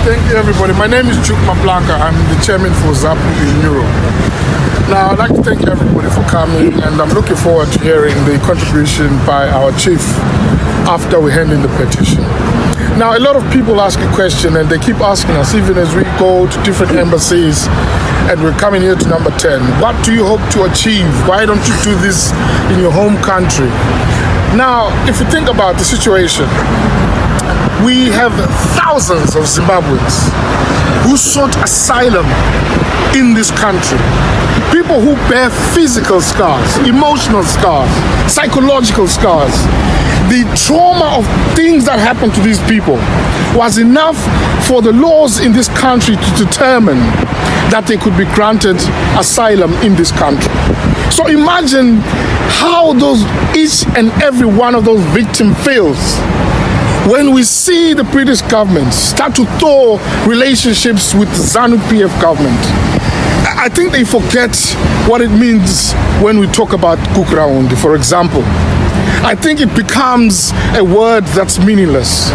Thank you, everybody. My name is Chukma Blanca. I'm the chairman for ZAPU in Europe. Now, I'd like to thank everybody for coming, and I'm looking forward to hearing the contribution by our chief after we hand in the petition. Now, a lot of people ask a question, and they keep asking us, even as we go to different embassies, and we're coming here to number 10. What do you hope to achieve? Why don't you do this in your home country? Now, if you think about the situation, we have thousands of Zimbabweans who sought asylum in this country. People who bear physical scars, emotional scars, psychological scars. The trauma of things that happened to these people was enough for the laws in this country to determine that they could be granted asylum in this country. So imagine how each and every one of those victims feels when we see the British government start to thaw relationships with the ZANU-PF government. I think they forget what it means when we talk about Kukuraundi, for example. I think it becomes a word that's meaningless.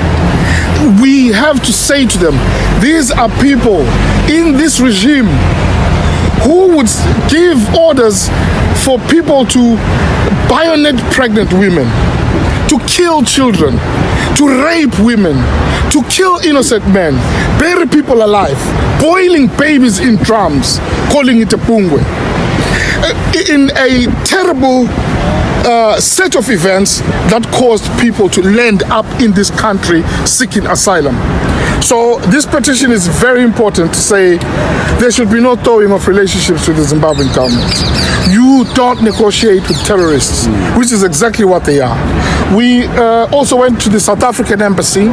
We have to say to them, these are people in this regime who would give orders for people to bayonet pregnant women, to kill children, to rape women, to kill innocent men, bury people alive, boiling babies in drums, calling it a pungwe. In a terrible set of events that caused people to land up in this country seeking asylum. So this petition is very important to say there should be no thawing of relationships with the Zimbabwean government. You don't negotiate with terrorists, which is exactly what they are. We also went to the South African embassy.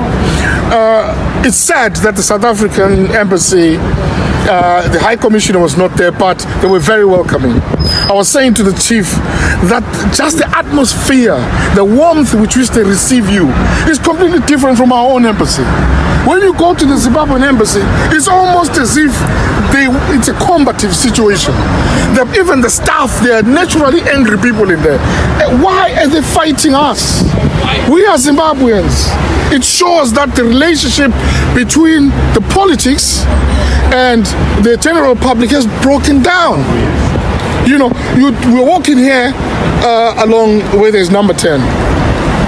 It's sad that the South African embassy, the High Commissioner was not there, but they were very welcoming. I was saying to the chief that just the atmosphere, the warmth with which they receive you is completely different from our own embassy. When you go to the Zimbabwean embassy, it's almost as if it's a combative situation. Even the staff, they are naturally angry people in there. Why are they fighting us? We are Zimbabweans. It shows that the relationship between the politics and the general public has broken down. You know, we're walking here along where there's number 10.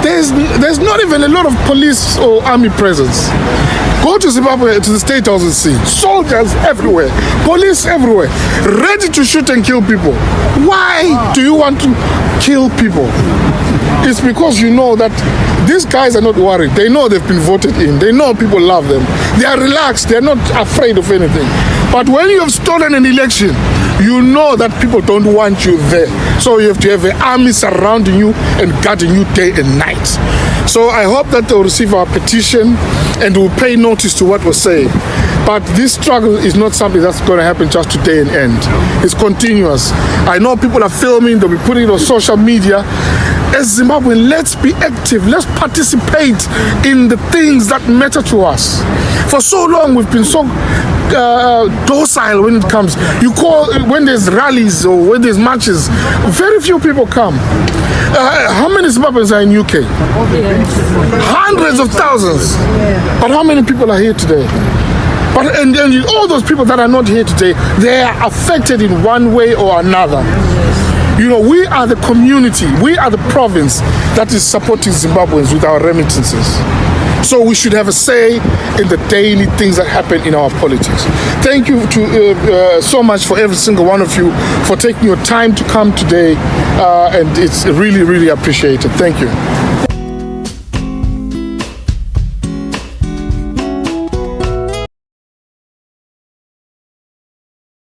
There's not even a lot of police or army presence. Go to Zimbabwe, to the State House and see. Soldiers everywhere, police everywhere, ready to shoot and kill people. Why do you want to kill people? It's because you know that these guys are not worried. They know they've been voted in. They know people love them. They are relaxed. They're not afraid of anything. But when you have stolen an election, you know that people don't want you there. So you have to have an army surrounding you and guarding you day and night. So I hope that they'll receive our petition and will pay notice to what we're saying. But this struggle is not something that's going to happen just today and end. It's continuous. I know people are filming, they'll be putting it on social media. As Zimbabwean, let's be active. Let's participate in the things that matter to us. For so long, we've been so docile when it comes. You call when there's rallies or when there's marches, very few people come. How many Zimbabweans are in UK? Hundreds of thousands. But how many people are here today? But and all those people that are not here today, they are affected in one way or another. You know, we are the community, we are the province that is supporting Zimbabweans with our remittances. So we should have a say in the daily things that happen in our politics. Thank you so much for every single one of you for taking your time to come today, and it's really, really appreciated. Thank you.